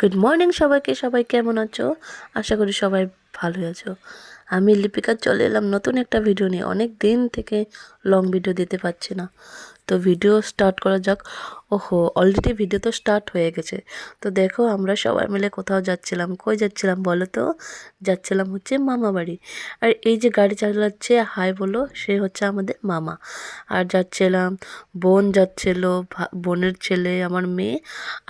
Good morning সবাইকে। সবাই কেমন আছো? আশা করি সবাই ভালোই আছো। আমি লিপিকা চলে এলাম নতুন একটা ভিডিও নিয়ে। অনেক দিন থেকে লং ভিডিও দিতে পারছি না, তো ভিডিও স্টার্ট করা যাক। ওহো, অলরেডি ভিডিও তো স্টার্ট হয়ে গেছে। তো দেখো, আমরা সবাই মিলে কোথাও যাচ্ছিলাম। কই যাচ্ছিলাম বলো তো? যাচ্ছিলাম হচ্ছে মামা বাড়ি। আর এই যে গাড়ি চালাচ্ছে হাই বলো, সে হচ্ছে আমাদের মামা। আর যাচ্ছিলাম, বোন যাচ্ছিল, বোনের ছেলে আমার মেয়ে,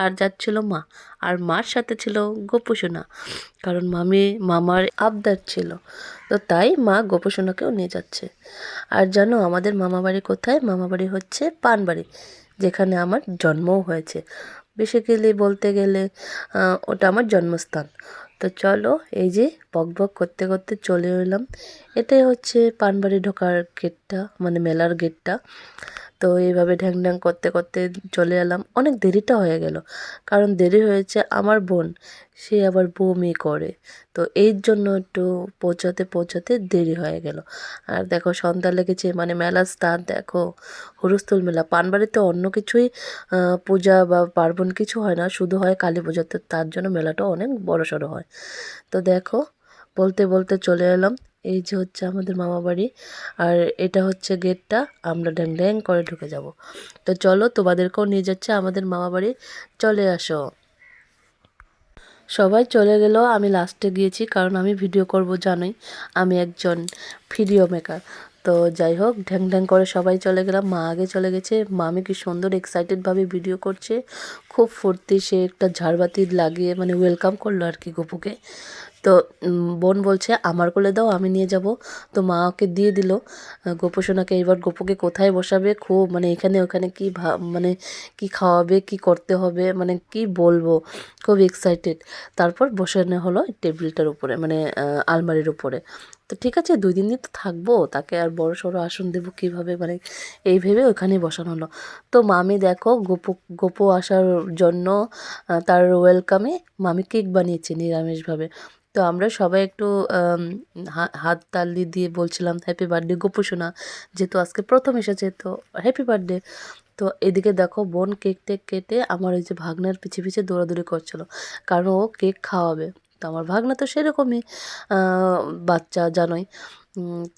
আর যাচ্ছিল মা। আর মার সাথে ছিল গোপুসোনা, কারণ মামার আবদার ছিল, তো তাই মা গোপুসোনাকেও নিয়ে যাচ্ছে। আর জানো আমাদের মামাবাড়ি কোথায়? মামাবাড়ি হচ্ছে পানবাড়ি, যেখানে আমার জন্মও হয়েছে। বেসিক্যালি বলতে গেলে ওটা আমার জন্মস্থান। তো চলো, এই যে বক বক করতে করতে চলে এলাম। এটাই হচ্ছে পানবাড়ি ঢোকার গেটটা, মানে মেলার গেটটা। তো এইভাবে ঢ্যাং ঢ্যাং করতে করতে চলে এলাম। অনেক দেরিটা হয়ে গেল, কারণ দেরি হয়েছে আমার বোন, সে আবার বমি করে, তো এই জন্য একটু পৌঁছাতে পৌঁছাতে দেরি হয়ে গেল। আর দেখো সন্ধ্যা লেগেছে, মানে মেলা স্টার্ট। দেখো হুলস্থুল মেলা। পানবাড়িতে অন্য কিছুই পূজা বা পার্বণ কিছু হয় না, শুধু হয় কালী পূজা, তো তার জন্য মেলাটা অনেক বড় সড়ো হয়। তো দেখো, বলতে বলতে চলে এলাম। এই যে হচ্ছে আমাদের মামা বাড়ি, আর এটা হচ্ছে গেটটা। আমরা ড্যাং ড্যাং করে ঢুকে যাব। তো চলো, তোমাদেরকেও নিয়ে যাচ্ছে আমাদের মামা বাড়ি। চলে আসো। সবাই চলে গেল, আমি লাস্টে গিয়েছি, কারণ আমি ভিডিও করব জানোই, আমি একজন ভিডিও মেকার। তো যাই হোক, ঢ্যাং ঢ্যাং করে সবাই চলে গেলাম। মা আগে চলে গেছে। মামি কি সুন্দর এক্সাইটেডভাবে ভিডিও করছে, খুব ফুর্তি। সে একটা ঝাড়বাতি লাগিয়ে মানে ওয়েলকাম করলো আর কি গপুকে। তো বোন বলছে আমার কোলে দাও, আমি নিয়ে যাব। তো মা ওকে দিয়ে দিল গোপুসোনাকে। এবার গপুকে কোথায় বসাবে, খুব মানে এখানে ওখানে কি মানে কি খাওয়াবে, কি করতে হবে, মানে কি বলবো, খুব এক্সাইটেড। তারপর বসানো হলো টেবিলটার উপরে, মানে আলমারির উপরে। তো ঠিক আছে, 2 দিন তো থাকবো, তাকে আর বড় সড়ো আসন দেবো কীভাবে, মানে এই ভেবে ওখানেই বসানো হলো। তো মামি দেখো, গপু আসার জন্য তার ওয়েলকামে মামি কেক বানিয়েছে নিরামিষভাবে। তো আমরা সবাই একটু হাত তালি দিয়ে বলছিলাম হ্যাপি বার্থডে গোপুসোনা, যেহেতু আজকে প্রথম এসেছে, তো হ্যাপি বার্থডে। তো এদিকে দেখো, বোন কেক টেক কেটে আমার ওই যে ভাগনার পিছে পিছে দৌড়াদৌড়ি করছিল, কারণ ও কেক খাওয়াবে। তো আমার ভাগনা তো সেরকমই বাচ্চা, জানোই।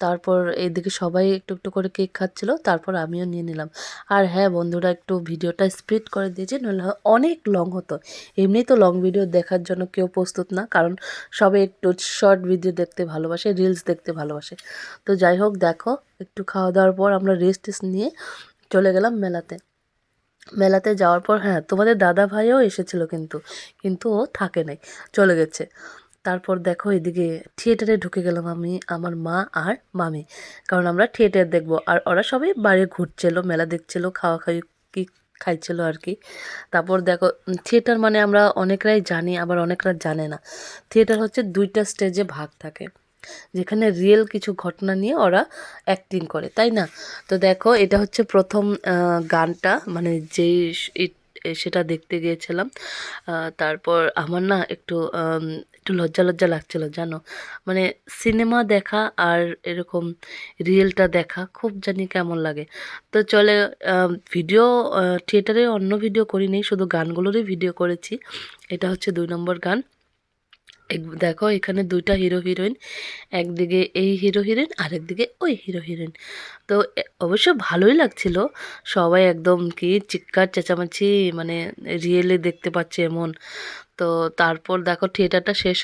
তারপর এইদিকে সবাই একটু একটু করে কেক খাচ্ছিল, তারপর আমিও নিয়ে নিলাম। আর হ্যাঁ বন্ধুরা, একটু ভিডিওটা স্পিড করে দিয়েছি, নাহলে অনেক লং হতো। এমনি তো লং ভিডিও দেখার জন্য কেউ প্রস্তুত না, কারণ সবাই একটু শর্ট ভিডিও দেখতে ভালোবাসে, রিলস দেখতে ভালোবাসে। তো যাই হোক, দেখো একটু খাওয়া দাওয়ার পর আমরা রেস্ট নিয়ে চলে গেলাম মেলাতে। মেলাতে যাওয়ার পর হ্যাঁ, তোমাদের দাদা ভাইও এসেছিল, কিন্তু কিন্তু ও থাকে নাই, চলে গেছে। তারপর দেখো এদিকে থিয়েটারে ঢুকে গেলাম আমি, আমার মা আর মামি, কারণ আমরা থিয়েটার দেখবো। আর ওরা সবাই বাইরে ঘুরছিল, মেলা দেখছিল, খাওয়া খাওয়ি কি খাইছিল আর কি। তারপর দেখো, থিয়েটার মানে আমরা অনেকরাই জানি, আবার অনেকরা জানে না। থিয়েটার হচ্ছে 2টা স্টেজে ভাগ থাকে, যেখানে রিয়েল কিছু ঘটনা নিয়ে ওরা অ্যাক্টিং করে, তাই না? তো দেখো, এটা হচ্ছে প্রথম গানটা, মানে যেই সেটা দেখতে গিয়েছিলাম। তারপর আমার না একটু একটু লজ্জা লজ্জা লাগছিল, জানো, মানে সিনেমা দেখা আর এরকম রিয়েলটা দেখা খুব জানি কেমন লাগে। তো চলে ভিডিও, থিয়েটারে অন্য ভিডিও করিনি, শুধু গানগুলোরই ভিডিও করেছি। এটা হচ্ছে 2 নম্বর গান। দেখো এখানে 2টা হিরো হিরোইন, একদিকে এই হিরো হিরোইন, আরেকদিকে ওই হিরো হিরোইন। তো অবশ্য ভালোই লাগছিল। সবাই একদম কি চিৎকার চেঁচামেচি, মানে রিয়েলি দেখতে পাচ্ছে এমন। তো তারপর দেখো থিয়েটারটা শেষ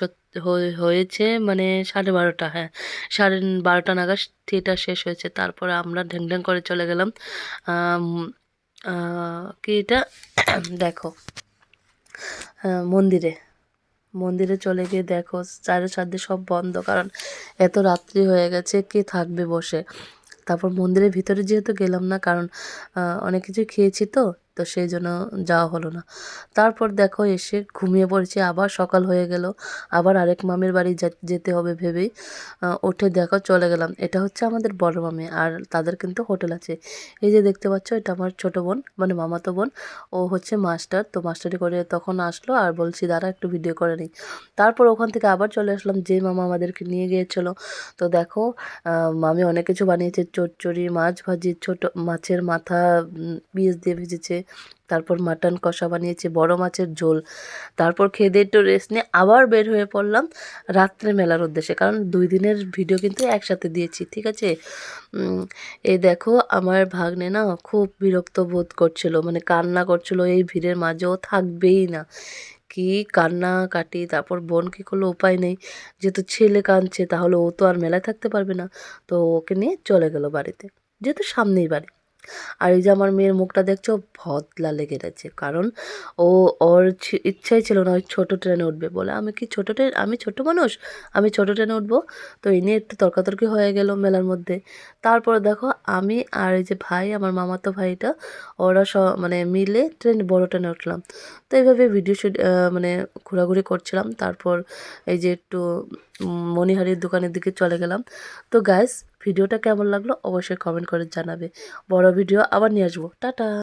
হয়েছে, মানে 12:30, হ্যাঁ 12:30 নাগাদ থিয়েটার শেষ হয়েছে। তারপর আমরা ঢ্যাং ঢ্যাং করে চলে গেলাম কি এটা দেখো, মন্দিরে। মন্দিরে চলে গিয়ে দেখো চারিদিকে সব বন্ধ, কারণ এত রাত্রি হয়ে গেছে, কে থাকবে বসে। তারপর মন্দিরের ভিতরে যেহেতু গেলাম না, কারণ অনেক কিছু খেয়েছি, তো তো সেই জন্য যাওয়া হলো না। তারপর দেখো এসে ঘুমিয়ে পড়েছি, আবার সকাল হয়ে গেল, আবার আরেক মামির বাড়ি যেতে হবে ভেবেই উঠে দেখো চলে গেলাম। এটা হচ্ছে আমাদের বড় মামি, আর তাদের কিন্তু হোটেল আছে। এই যে দেখতে পাচ্ছ, এটা আমার ছোট বোন, মানে মামাতো বোন। ও হচ্ছে মাস্টার, তো মাস্টারি করে তখন আসলো, আর বলছি দাঁড়া একটু ভিডিও করে নিই। তারপর ওখান থেকে আবার চলে আসলাম, যে মামা আমাদেরকে নিয়ে গিয়েছিলো। তো দেখো, মামি অনেক কিছু বানিয়েছে, চচ্চড়ি, মাছ ভাজি, ছোট মাছের মাথা বীজ দিয়ে ভেজেছে, তারপর মাটন কষা বানিয়েছে, বড় মাছের ঝোল। তারপর খেয়ে দিয়ে একটু রেস্ট নিয়ে আবার বের হয়ে পড়লাম রাত্রে মেলার উদ্দেশ্যে, কারণ 2 দিনের ভিডিও কিন্তু একসাথে দিয়েছি, ঠিক আছে। এই দেখো আমার ভাগ্নে না খুব বিরক্ত বোধ করছিল, মানে কান্না করছিল, এই ভিড়ের মাঝেও থাকবেই না, কি কান্নাকাটি। তারপর বোন কী করলো, উপায় নেই, যেহেতু ছেলে কাঁদছে তাহলে ও তো আর মেলায় থাকতে পারবে না, তো ওকে নিয়ে চলে গেল বাড়িতে, যেহেতু সামনেই বাড়ি। আর এই যে আমার মেয়ের মুখটা দেখছো ভদলা লেগে গেছে, কারণ ও ওর ইচ্ছাই ছিল না ওই ছোটো ট্রেনে উঠবে, বলে আমি কি ছোটো ট্রেন, আমি ছোটো মানুষ, আমি ছোটো ট্রেনে উঠবো। তো এই নিয়ে একটু তর্কাতর্কি হয়ে গেল মেলার মধ্যে। তারপরে দেখো আমি আর এই যে ভাই, আমার মামাতো ভাইটা, ওরা মানে মিলে বড় ট্রেনে উঠলাম। তো এইভাবে ভিডিও শুট মানে ঘোরাঘুরি করছিলাম। তারপর এই যে একটু মণিহারির দোকানের দিকে চলে গেলাম। তো গাইস, ভিডিওটা কেমন লাগলো অবশ্যই কমেন্ট করে জানাবে। বড় ভিডিও আবার নিয়ে আসবো। টাটা।